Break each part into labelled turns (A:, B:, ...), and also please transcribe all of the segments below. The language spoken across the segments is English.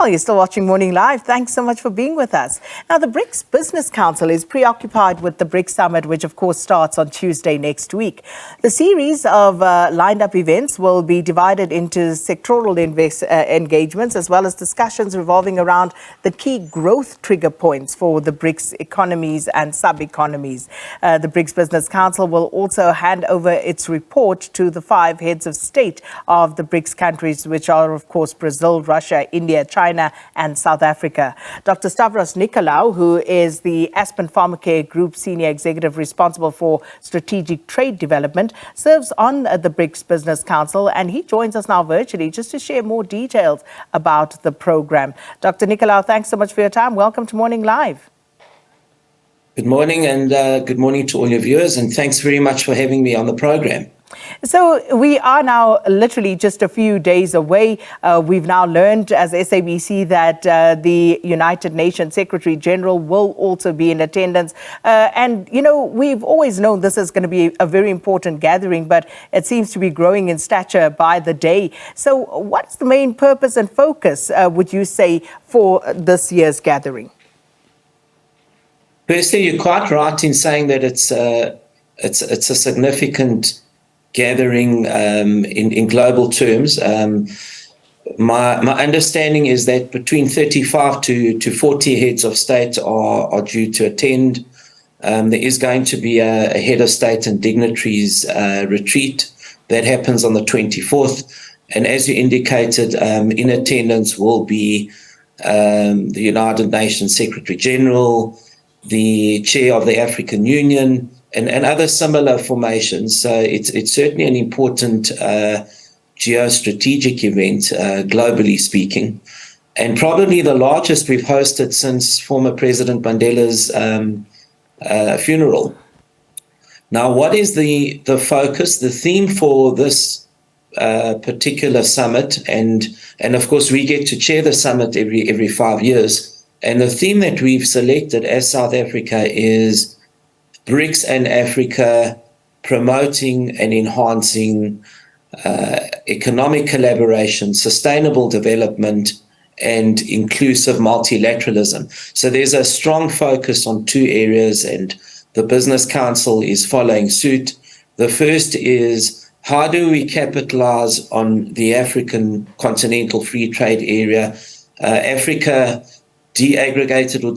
A: Well, you're still watching Morning Live. Thanks so much for being with us. Now, the BRICS Business Council is preoccupied with the BRICS Summit, which of course starts on Tuesday next week. The series of lined up events will be divided into sectoral engagements as well as discussions revolving around the key growth trigger points for the BRICS economies and sub-economies. The BRICS Business Council will also hand over its report to the 5 heads of state of the BRICS countries, which are, of course, Brazil, Russia, India, China, and South Africa. Dr Stavros Nicolaou, who is the Aspen Pharmacare Group Senior Executive responsible for strategic trade development, serves on the BRICS Business Council, and he joins us now virtually just to share more details about the program. Dr Nicolaou, thanks so much for your time. Welcome to Morning Live.
B: Good morning, and good morning to all your viewers, and thanks very much for having me on the program.
A: So we are now literally just a few days away. We've now learned as SABC that the United Nations Secretary General will also be in attendance. And, you know, we've always known this is going to be a very important gathering, but it seems to be growing in stature by the day. So what's the main purpose and focus, would you say, for this year's gathering?
B: Firstly, you're quite right in saying that it's a significant gathering in global terms. My understanding is that between 35 to 40 heads of state are due to attend. There is going to be a head of state and dignitaries retreat that happens on the 24th. And as you indicated, in attendance will be the United Nations Secretary General, the chair of the African Union, and other similar formations. So it's certainly an important geostrategic event, globally speaking, and probably the largest we've hosted since former President Mandela's funeral. Now, what is the focus, the theme for this particular summit? And of course, we get to chair the summit every 5 years. And the theme that we've selected as South Africa is BRICS and Africa promoting and enhancing economic collaboration, sustainable development, and inclusive multilateralism. So there's a strong focus on 2 areas, and the Business Council is following suit. The first is, how do we capitalize on the African continental free trade area? Africa, deaggregated or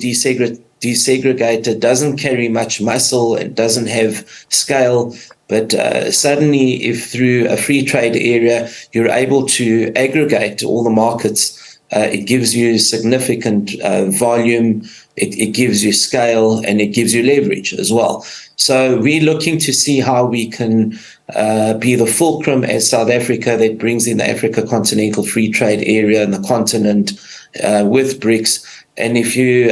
B: desegregated, doesn't carry much muscle and doesn't have scale, but suddenly if through a free trade area you're able to aggregate all the markets, it gives you significant volume, it gives you scale, and it gives you leverage as well. So we're looking to see how we can be the fulcrum as South Africa that brings in the Africa continental free trade area and the continent with BRICS. And if you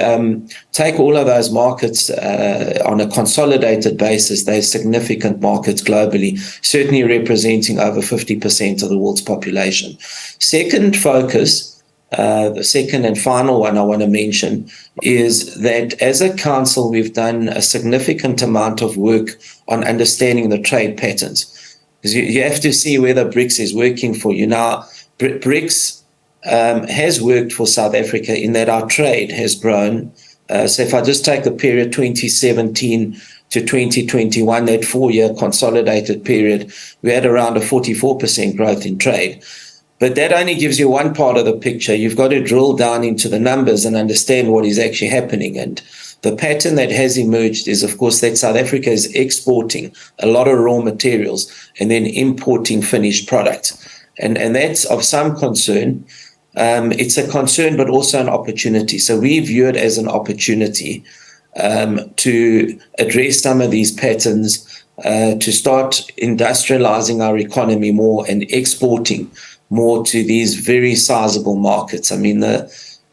B: take all of those markets on a consolidated basis, they're significant markets globally, certainly representing over 50% of the world's population. Second focus, the second and final one I want to mention, is that as a council, we've done a significant amount of work on understanding the trade patterns. Because you have to see whether BRICS is working for you. Now, BRICS has worked for South Africa in that our trade has grown. So if I just take the period 2017 to 2021, that 4-year consolidated period, we had around a 44% growth in trade. But that only gives you one part of the picture. You've got to drill down into the numbers and understand what is actually happening. And the pattern that has emerged is, of course, that South Africa is exporting a lot of raw materials and then importing finished products. And that's of some concern. It's a concern, but also an opportunity. So we view it as an opportunity to address some of these patterns, to start industrializing our economy more and exporting more to these very sizable markets. I mean, the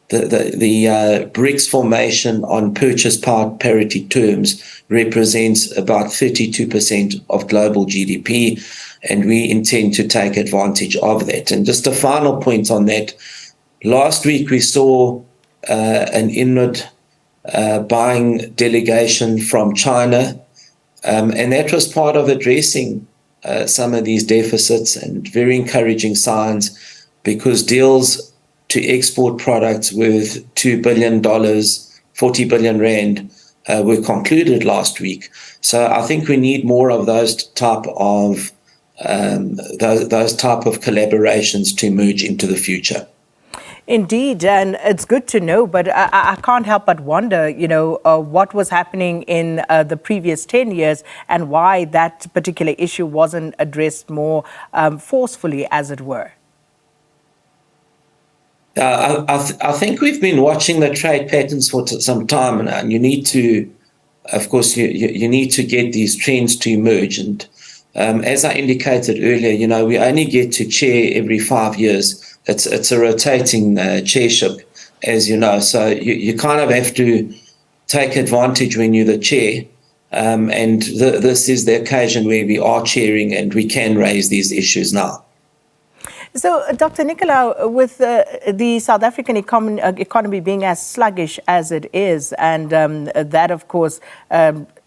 B: BRICS formation on purchase power parity terms represents about 32% of global GDP, and we intend to take advantage of that. And just a final point on that, last week we saw an inward buying delegation from China, and that was part of addressing some of these deficits, and very encouraging signs, because deals to export products worth $2 billion, 40 billion rand were concluded last week. So I think we need more of those type of collaborations to emerge into the future.
A: Indeed, and it's good to know, but I can't help but wonder, what was happening in the previous 10 years and why that particular issue wasn't addressed more forcefully, as it were.
B: I think we've been watching the trade patterns for some time now, and you need to, of course, you need to get these trends to emerge. And as I indicated earlier, we only get to chair every 5 years. It's a rotating chairship, as you know. So you kind of have to take advantage when you're the chair. And this is the occasion where we are chairing and we can raise these issues now.
A: So, Dr. Nicolaou, with the South African economy being as sluggish as it is, and that, of course,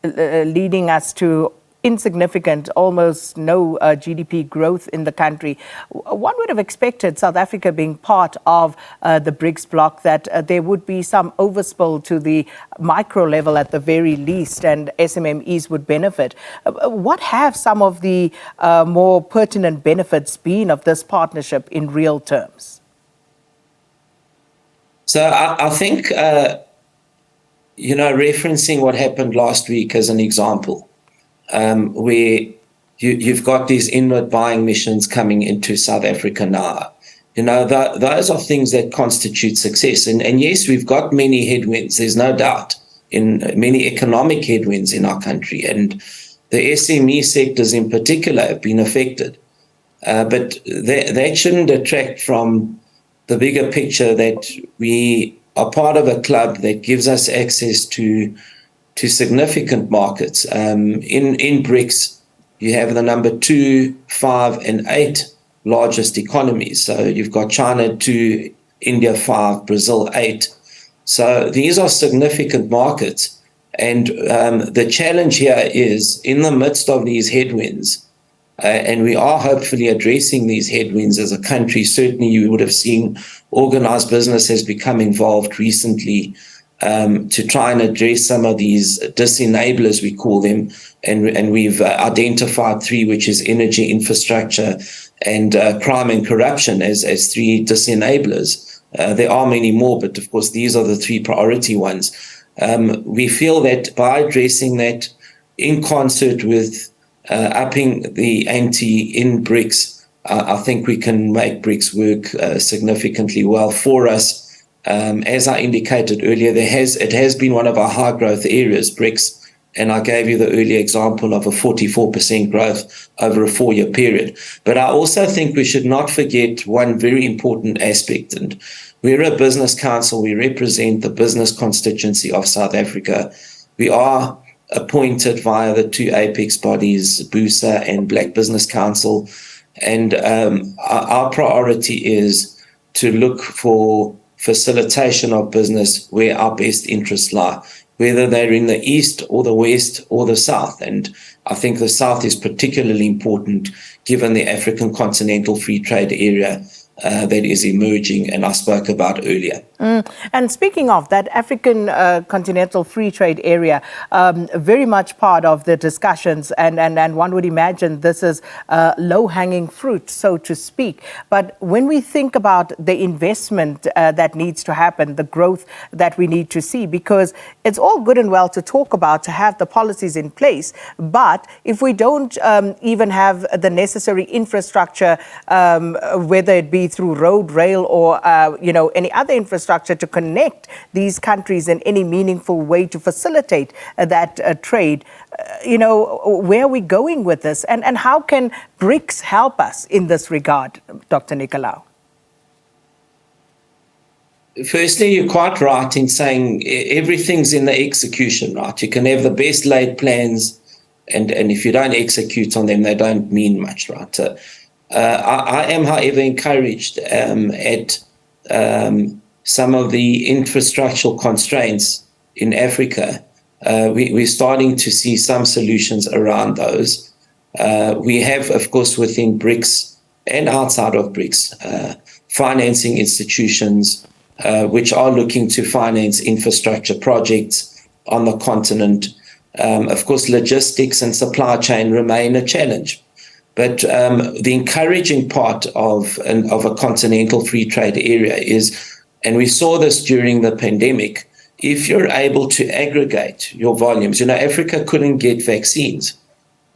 A: leading us to insignificant, almost no GDP growth in the country, one would have expected, South Africa being part of the BRICS bloc, that there would be some overspill to the micro level at the very least, and SMMEs would benefit. What have some of the more pertinent benefits been of this partnership in real terms?
B: So I think, referencing what happened last week as an example, where you've got these inward buying missions coming into South Africa now. Those are things that constitute success. And yes, we've got many headwinds, there's no doubt, in many economic headwinds in our country. And the SME sectors in particular have been affected. But that shouldn't detract from the bigger picture that we are part of a club that gives us access to significant markets. In BRICS, you have the number 2, 5, and 8 largest economies. So you've got China 2, India 5, Brazil 8. So these are significant markets. And the challenge here is, in the midst of these headwinds, and we are hopefully addressing these headwinds as a country. Certainly you would have seen organized business has become involved recently to try and address some of these disenablers, we call them, and we've identified 3, which is energy, infrastructure, and crime and corruption as 3 disenablers. There are many more, but of course these are the 3 priority ones. We feel that by addressing that in concert with upping the ante in BRICS, I think we can make BRICS work significantly well for us. As I indicated earlier, it has been one of our high growth areas, BRICS, and I gave you the earlier example of a 44% growth over a 4-year period. But I also think we should not forget one very important aspect, and we're a business council. We represent the business constituency of South Africa. We are appointed via the 2 apex bodies, BUSA and Black Business Council, and our priority is to look for facilitation of business where our best interests lie, whether they're in the east or the west or the south. And I think the south is particularly important given the African continental free trade area that is emerging and I spoke about earlier.
A: And speaking of that African continental free trade area, very much part of the discussions, and one would imagine this is low-hanging fruit, so to speak. But when we think about the investment that needs to happen, the growth that we need to see, because it's all good and well to talk about, to have the policies in place, but if we don't even have the necessary infrastructure, whether it be through road, rail, or any other infrastructure to connect these countries in any meaningful way to facilitate that trade, where are we going with this? And how can BRICS help us in this regard, Dr. Nicolaou?
B: Firstly, you're quite right in saying everything's in the execution, right? You can have the best laid plans, and if you don't execute on them, they don't mean much, right? I am, however, encouraged at some of the infrastructural constraints in Africa. We're starting to see some solutions around those. We have, of course, within BRICS, and outside of BRICS, financing institutions which are looking to finance infrastructure projects on the continent. Of course, logistics and supply chain remain a challenge. But the encouraging part of a continental free trade area is, and we saw this during the pandemic, if you're able to aggregate your volumes, Africa couldn't get vaccines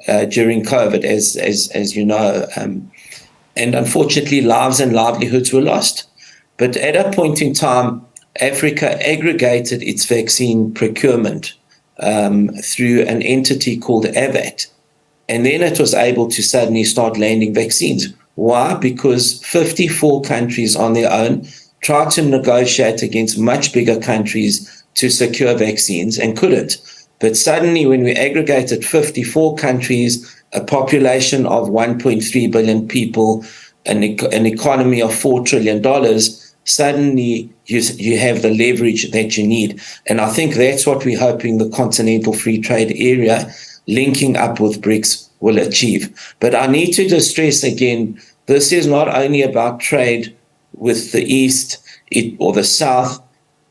B: during COVID, as you know, and unfortunately lives and livelihoods were lost. But at a point in time, Africa aggregated its vaccine procurement through an entity called AVAT. And then it was able to suddenly start landing vaccines. Why? Because 54 countries on their own tried to negotiate against much bigger countries to secure vaccines and couldn't. But suddenly when we aggregated 54 countries, a population of 1.3 billion people, an economy of $4 trillion, suddenly you have the leverage that you need. And I think that's what we're hoping the continental free trade area linking up with BRICS will achieve. But I need to just stress again, this is not only about trade with the East or the South.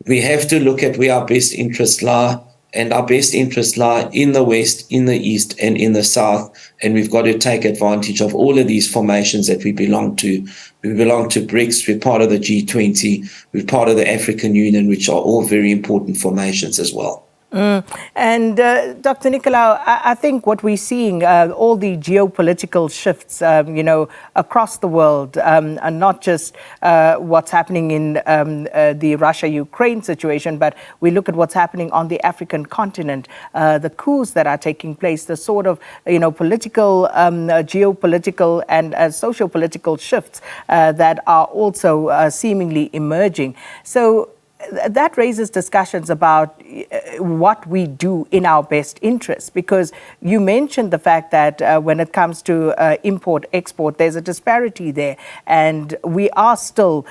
B: We have to look at where our best interests lie, and our best interests lie in the West, in the East, and in the South. And we've got to take advantage of all of these formations that we belong to. We belong to BRICS, we're part of the G20, we're part of the African Union, which are all very important formations as well.
A: And Dr. Nicolaou, I think what we're seeing, all the geopolitical shifts, across the world, and not just what's happening in the Russia-Ukraine situation, but we look at what's happening on the African continent, the coups that are taking place, the sort of, political, geopolitical and socio-political shifts that are also seemingly emerging. So that raises discussions about what we do in our best interest, because you mentioned the fact that when it comes to import-export, there's a disparity there, and we are still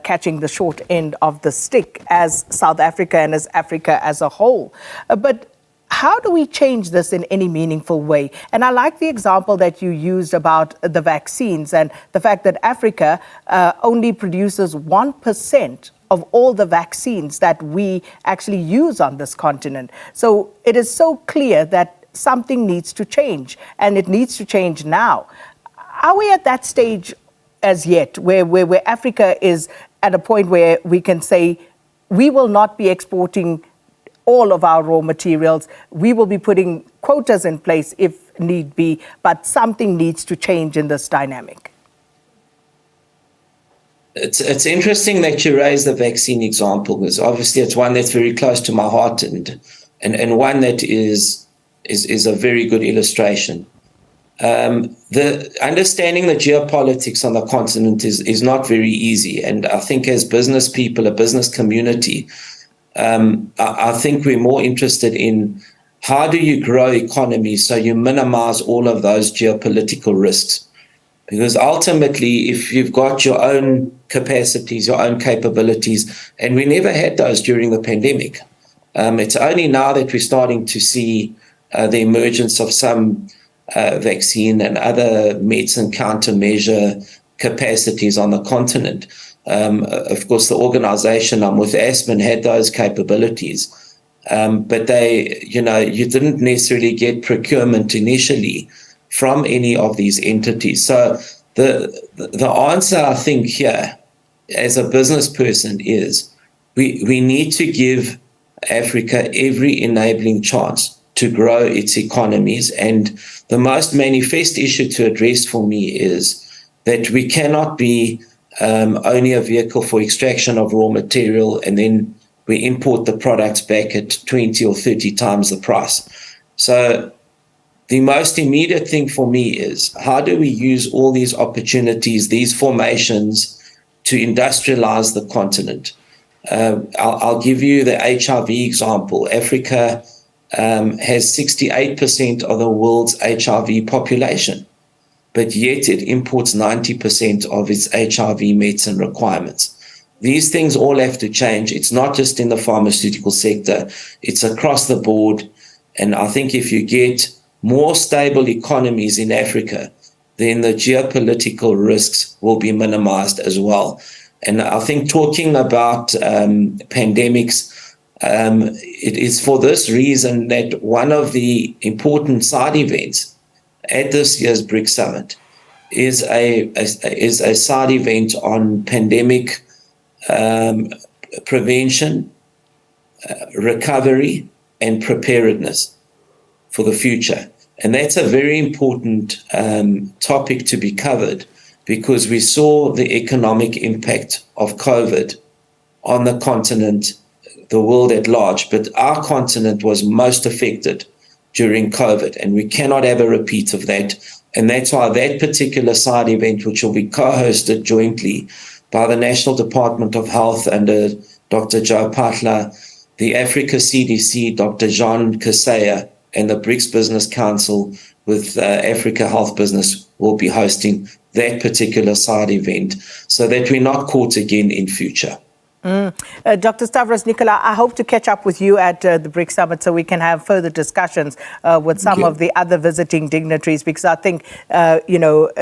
A: catching the short end of the stick as South Africa and as Africa as a whole. But how do we change this in any meaningful way? And I like the example that you used about the vaccines and the fact that Africa only produces 1% of all the vaccines that we actually use on this continent. So it is so clear that something needs to change, and it needs to change now. Are we at that stage as yet where Africa is at a point where we can say we will not be exporting all of our raw materials, we will be putting quotas in place if need be, but something needs to change in this dynamic?
B: It's interesting that you raise the vaccine example, because obviously it's one that's very close to my heart and one that is a very good illustration. The understanding the geopolitics on the continent is not very easy, and I think as business people, a business community, I think we're more interested in how do you grow economies so you minimize all of those geopolitical risks. Because ultimately, if you've got your own capacities, your own capabilities, and we never had those during the pandemic, it's only now that we're starting to see the emergence of some vaccine and other medicine countermeasure capacities on the continent. Of course, the organization I'm with, Aspen, had those capabilities, but you didn't necessarily get procurement initially from any of these entities. So the answer, I think, here, as a business person, is we need to give Africa every enabling chance to grow its economies. And the most manifest issue to address for me is that we cannot be only a vehicle for extraction of raw material, and then we import the products back at 20 or 30 times the price. So the most immediate thing for me is how do we use all these opportunities, these formations, to industrialize the continent? I'll give you the HIV example. Africa has 68% of the world's HIV population, but yet it imports 90% of its HIV medicine requirements. These things all have to change. It's not just in the pharmaceutical sector, it's across the board. And I think if you get more stable economies in Africa, then the geopolitical risks will be minimized as well. And I think talking about pandemics, it is for this reason that one of the important side events at this year's BRICS Summit is a side event on pandemic prevention, recovery, and preparedness for the future. And that's a very important topic to be covered, because we saw the economic impact of COVID on the continent, the world at large, but our continent was most affected during COVID, and we cannot have a repeat of that. And that's why that particular side event, which will be co-hosted jointly by the National Department of Health under Dr. Joe Patla, the Africa CDC, Dr. Jean Kaseya, and the BRICS Business Council with Africa Health Business will be hosting that particular side event so that we're not caught again in future.
A: Dr. Stavros Nicolaou, I hope to catch up with you at the BRICS Summit so we can have further discussions with some of the other visiting dignitaries, because I think,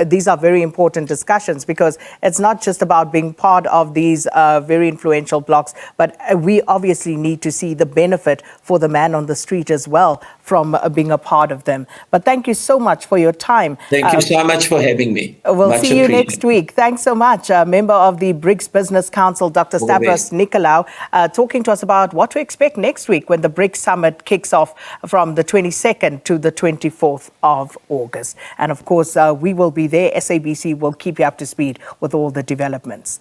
A: these are very important discussions, because it's not just about being part of these very influential blocs, but we obviously need to see the benefit for the man on the street as well from being a part of them. But thank you so much for your time.
B: Thank you so much for having me.
A: We'll see you next week. Thanks so much. Member of the BRICS Business Council, Dr. Stavros Nicolaou, talking to us about what to expect next week when the BRICS Summit kicks off from the 22nd to the 24th of August. And of course, we will be there. SABC will keep you up to speed with all the developments.